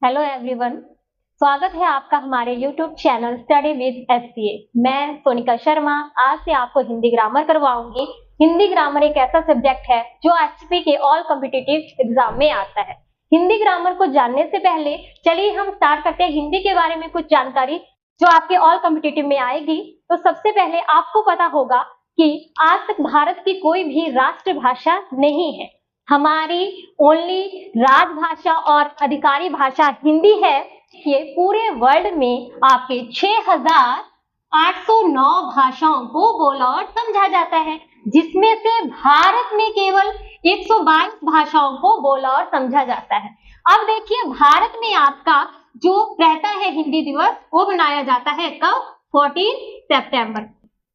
Hello everyone. स्वागत है आपका हमारे YouTube channel study with SCA. मैं सोनिका शर्मा आज से आपको हिंदी ग्रामर करवाऊंगी। हिंदी ग्रामर एक ऐसा सब्जेक्ट है जो एचपी के ऑल कॉम्पिटिटिव एग्जाम में आता है। हिंदी ग्रामर को जानने से पहले चलिए हम स्टार्ट करते हैं हिंदी के बारे में कुछ जानकारी जो आपके ऑल कॉम्पिटिटिव में आएगी। तो सबसे पहले आपको पता होगा कि आज तक भारत की कोई भी राष्ट्रभाषा नहीं है। हमारी ओनली राजभाषा और अधिकारी भाषा हिंदी है। ये पूरे वर्ल्ड में आपके 6,809 भाषाओं को बोला और समझा जाता है, जिसमें से भारत में केवल 122 भाषाओं को बोला और समझा जाता है। अब देखिए, भारत में आपका जो रहता है हिंदी दिवस वो मनाया जाता है कब? 14 सितंबर।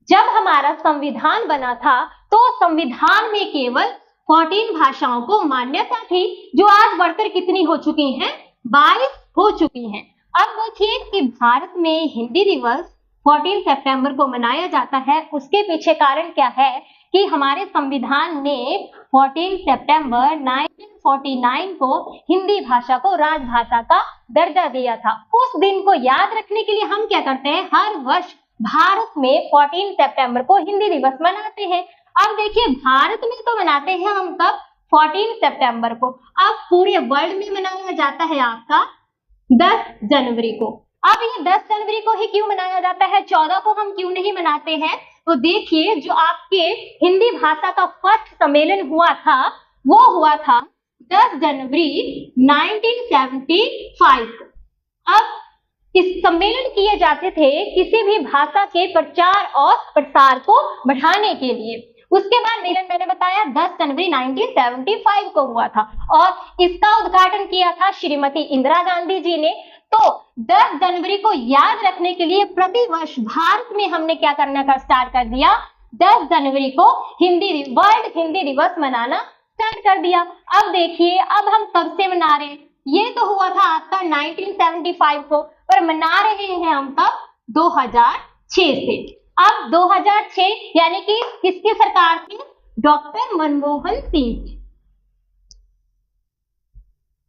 जब हमारा संविधान बना था तो संविधान में केवल 14 भाषाओं को मान्यता थी, जो आज बढ़कर कितनी हो चुकी हैं? 22 हो चुकी हैं। अब देखिए कि भारत में हिंदी दिवस 14 सितंबर को मनाया जाता है। उसके पीछे कारण क्या है कि हमारे संविधान ने 14 सितंबर 1949 को हिंदी भाषा को राजभाषा का दर्जा दिया था। उस दिन को याद रखने के लिए हम क्या करते हैं? हर वर्ष भारत में 14 सितंबर को हिंदी दिवस मनाते हैं। अब देखिए, भारत में तो मनाते हैं हम कब? 14 सितंबर को। अब पूरे वर्ल्ड में मनाया जाता है आपका 10 जनवरी को। अब ये 10 जनवरी को ही क्यों मनाया जाता है? 14 को हम क्यों नहीं मनाते हैं? तो देखिए, जो आपके हिंदी भाषा का फर्स्ट सम्मेलन हुआ था वो हुआ था 10 जनवरी 1975 को। अब इस सम्मेलन किए जाते थे किसी भी भाषा के प्रचार और प्रसार को बढ़ाने के लिए। उसके बाद मैंने बताया 10 जनवरी 1975 को हुआ था और इसका उद्घाटन किया था श्रीमती इंदिरा गांधी जी ने। तो 10 जनवरी को याद रखने के लिए प्रतिवर्ष भारत में हमने क्या करने का स्टार्ट कर दिया? 10 जनवरी को वर्ल्ड हिंदी दिवस मनाना स्टार्ट कर दिया। अब देखिए, अब हम कब से मना रहे हैं? ये तो हुआ था आपका 1975 को, पर मना रहे हैं हम कब? 2006 से। अब 2006 यानी कि किसकी सरकार थी? डॉक्टर मनमोहन सिंह।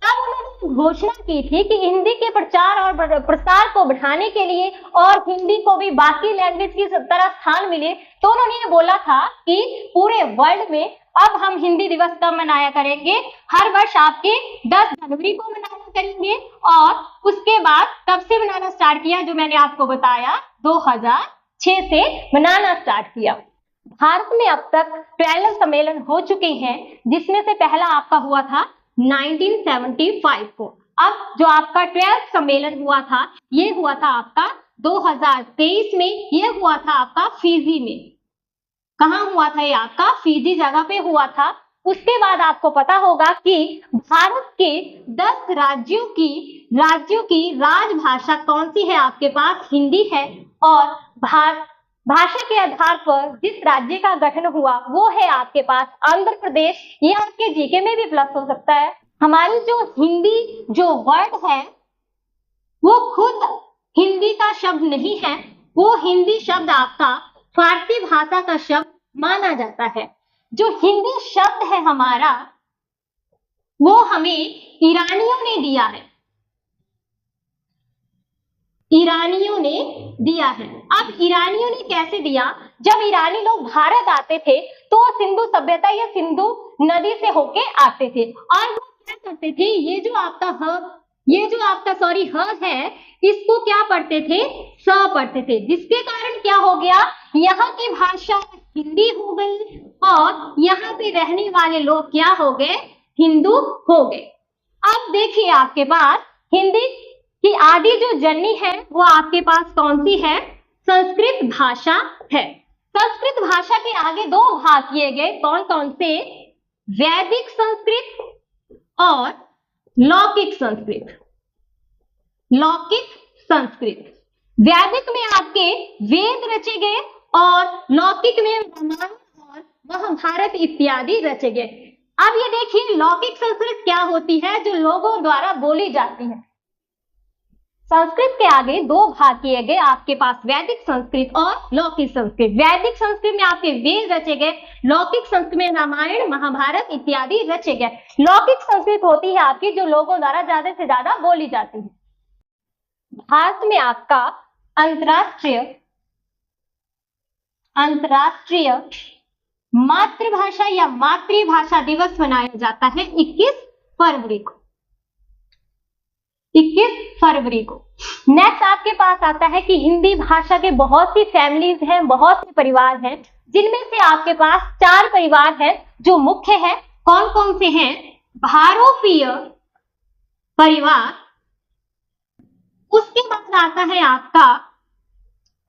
तब उन्होंने घोषणा की थी कि हिंदी के प्रचार और प्रसार को बढ़ाने के लिए और हिंदी को भी बाकी लैंग्वेज की तरह स्थान मिले, तो उन्होंने ये बोला था कि पूरे वर्ल्ड में अब हम हिंदी दिवस कब मनाया करेंगे? हर वर्ष आपके 10 जनवरी को मनाया करेंगे। और उसके बाद कब से मनाना स्टार्ट किया? जो मैंने आपको बताया 2006 से मनाना स्टार्ट किया। भारत में अब तक 12 सम्मेलन हो चुके हैं, जिसमें से पहला आपका हुआ था 1975 को। अब जो आपका 12th सम्मेलन हुआ था ये हुआ था आपका 2023 में। ये हुआ था आपका फिजी में। कहाँ हुआ था? ये आपका फिजी जगह पे हुआ था। उसके बाद आपको पता होगा कि भारत के 10 राज्यों की राजभाषा कौन सी है? आपके पास हिंदी है। और भाषा के आधार पर जिस राज्य का गठन हुआ वो है आपके पास आंध्र प्रदेश। ये आपके जीके में भी प्लस हो सकता है। हमारी जो हिंदी जो वर्ड है वो खुद हिंदी का शब्द नहीं है, वो हिंदी शब्द आपका फारसी भाषा का शब्द माना जाता है। जो हिंदी शब्द है हमारा वो हमें ईरानियों ने दिया है। ईरानियों ने दिया है। अब ईरानियों ने कैसे दिया? जब ईरानी लोग भारत आते थे तो सिंधु सभ्यता या सिंधु नदी से होके आते थे और वो क्या करते थे? ये जो आपका ह है, इसको क्या पढ़ते थे? स पढ़ते थे, जिसके कारण क्या हो गया? यहाँ की भाषा हिंदी हो गई और यहाँ पे रहने वाले लोग क्या हो गए? हिंदू हो गए। अब देखिए, आपके पास हिंदी की आदि जो जननी है वो आपके पास कौन सी है? संस्कृत भाषा है। संस्कृत भाषा के आगे दो भाग किए गए, कौन कौन से? वैदिक संस्कृत और लौकिक संस्कृत। लौकिक संस्कृत, वैदिक में आपके वेद रचे गए और लौकिक में रामायण और महाभारत इत्यादि रचे गए। अब ये देखिए, लौकिक संस्कृत क्या होती है? जो लोगों द्वारा बोली जाती है। संस्कृत के आगे दो भाग किए गए आपके पास, वैदिक संस्कृत और लौकिक संस्कृत। वैदिक संस्कृत में आपके वेद रचे गए, लौकिक संस्कृत में रामायण महाभारत इत्यादि रचे गए। लौकिक संस्कृत होती है आपकी जो लोगों द्वारा ज्यादा से ज्यादा बोली जाती है। भारत में आपका अंतरराष्ट्रीय मातृभाषा या मातृभाषा दिवस मनाया जाता है 21 फरवरी को। 21 फरवरी को। नेक्स्ट आपके पास आता है कि हिंदी भाषा के बहुत सी फैमिलीज हैं, बहुत से परिवार हैं, जिनमें से आपके पास 4 परिवार हैं जो मुख्य है। कौन कौन से हैं? भारोपीय परिवार, उसके बाद आता है आपका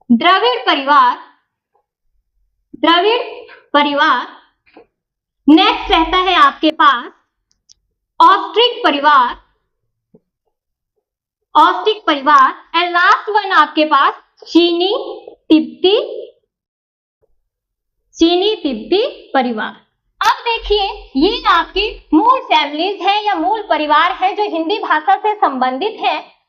द्रविड़ परिवार, नेक्स्ट रहता है आपके पास ऑस्ट्रिक परिवार एंड लास्ट वन आपके पास चीनी तिब्बती परिवार। अब देखिए ये आपकी मूल फैमिलीज है या मूल परिवार है जो हिंदी भाषा से संबंधित है।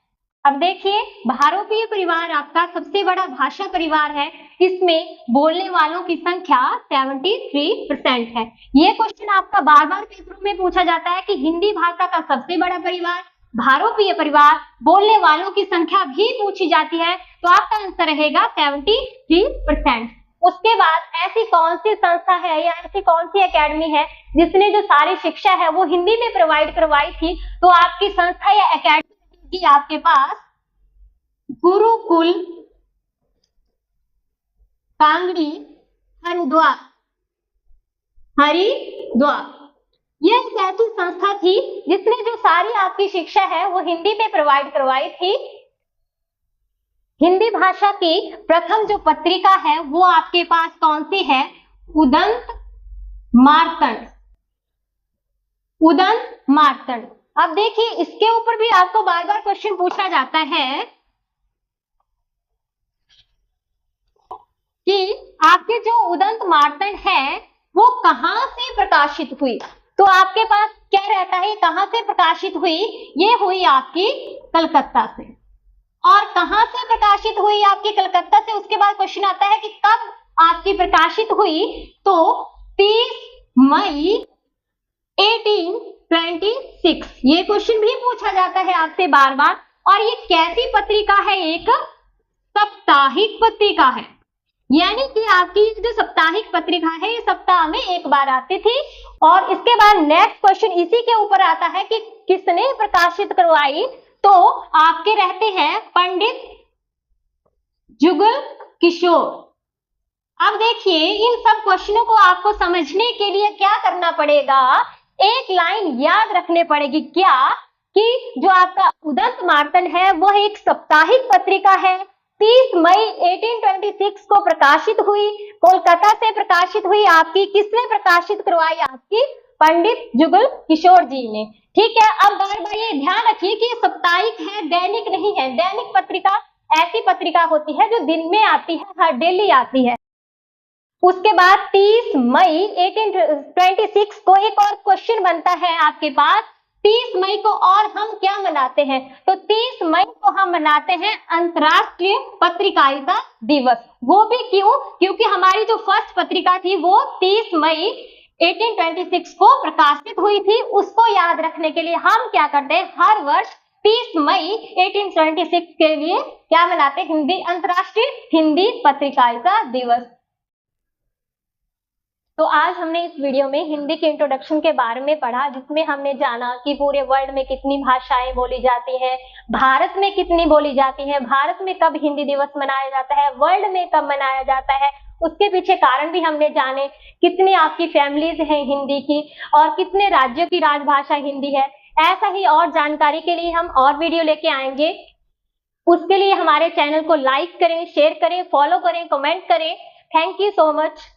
अब देखिए भारोपीय परिवार आपका सबसे बड़ा भाषा परिवार है, इसमें बोलने वालों की संख्या 73% है। ये क्वेश्चन आपका बार बार पेपरों में पूछा जाता है कि हिंदी भाषा का सबसे बड़ा परिवार भारोपीय परिवार, बोलने वालों की संख्या भी पूछी जाती है, तो आपका आंसर रहेगा 73%। उसके बाद ऐसी कौन सी संस्था है या ऐसी कौन सी एकेडमी है जिसने जो सारी शिक्षा है वो हिंदी में प्रोवाइड करवाई थी? तो आपकी संस्था या एकेडमी की आपके पास गुरुकुल कांगड़ी हरिद्वार। यह एक ऐसी संस्था थी जिसने जो सारी आपकी शिक्षा है वो हिंदी में प्रोवाइड करवाई थी। हिंदी भाषा की प्रथम जो पत्रिका है वो आपके पास कौन सी है? उदंत मार्तंड। अब देखिए इसके ऊपर भी आपको बार बार क्वेश्चन पूछा जाता है कि आपके जो उदंत मार्तंड है वो कहां से प्रकाशित हुई? तो आपके पास क्या रहता है, कहां से प्रकाशित हुई? ये हुई आपकी कलकत्ता से। और कहां से प्रकाशित हुई आपकी कलकत्ता से? उसके बाद क्वेश्चन आता है कि कब आपकी प्रकाशित हुई? तो 30 मई 1826। ये क्वेश्चन भी पूछा जाता है आपसे बार बार। और ये कैसी पत्रिका है? एक साप्ताहिक पत्रिका है, यानी कि आपकी जो साप्ताहिक पत्रिका है ये सप्ताह में एक बार आती थी। और इसके बाद नेक्स्ट क्वेश्चन इसी के ऊपर आता है कि किसने प्रकाशित करवाई? तो आपके रहते हैं पंडित जुगल किशोर। अब देखिए इन सब क्वेश्चनों को आपको समझने के लिए क्या करना पड़ेगा? एक लाइन याद रखने पड़ेगी, क्या? कि जो आपका उदंत मार्तंड है वह एक साप्ताहिक पत्रिका है, 30 मई 1826 को प्रकाशित हुई, कोलकाता से प्रकाशित हुई। आपकी किसने प्रकाशित करवाई? आपकी पंडित जुगल किशोर जी ने। ठीक है, अब बार बार ये ध्यान रखिए कि ये साप्ताहिक है, दैनिक नहीं है। दैनिक पत्रिका ऐसी पत्रिका होती है जो दिन में आती है, हर डेली आती है। उसके बाद 30 मई 1826 को एक और क्वेश्चन बनता है आपके पास, 30 मई को और हम क्या मनाते हैं? तो 30 मई को हम मनाते हैं अंतर्राष्ट्रीय पत्रकारिता दिवस। वो भी क्यों? क्योंकि हमारी जो फर्स्ट पत्रिका थी वो 30 मई 1826 को प्रकाशित हुई थी। उसको याद रखने के लिए हम क्या करते हैं? हर वर्ष 30 मई 1826 के लिए क्या मनाते हैं? अंतर्राष्ट्रीय हिंदी पत्रकारिता दिवस। तो आज हमने इस वीडियो में हिंदी के इंट्रोडक्शन के बारे में पढ़ा, जिसमें हमने जाना कि पूरे वर्ल्ड में कितनी भाषाएं बोली जाती हैं, भारत में कितनी बोली जाती हैं, भारत में कब हिंदी दिवस मनाया जाता है, वर्ल्ड में कब मनाया जाता है, उसके पीछे कारण भी हमने जाने, कितनी आपकी फैमिलीज हैं हिंदी की और कितने राज्यों की राजभाषा हिंदी है। ऐसा ही और जानकारी के लिए हम और वीडियो लेके आएंगे। उसके लिए हमारे चैनल को लाइक करें, शेयर करें, फॉलो करें, कमेंट करें। Thank you so much.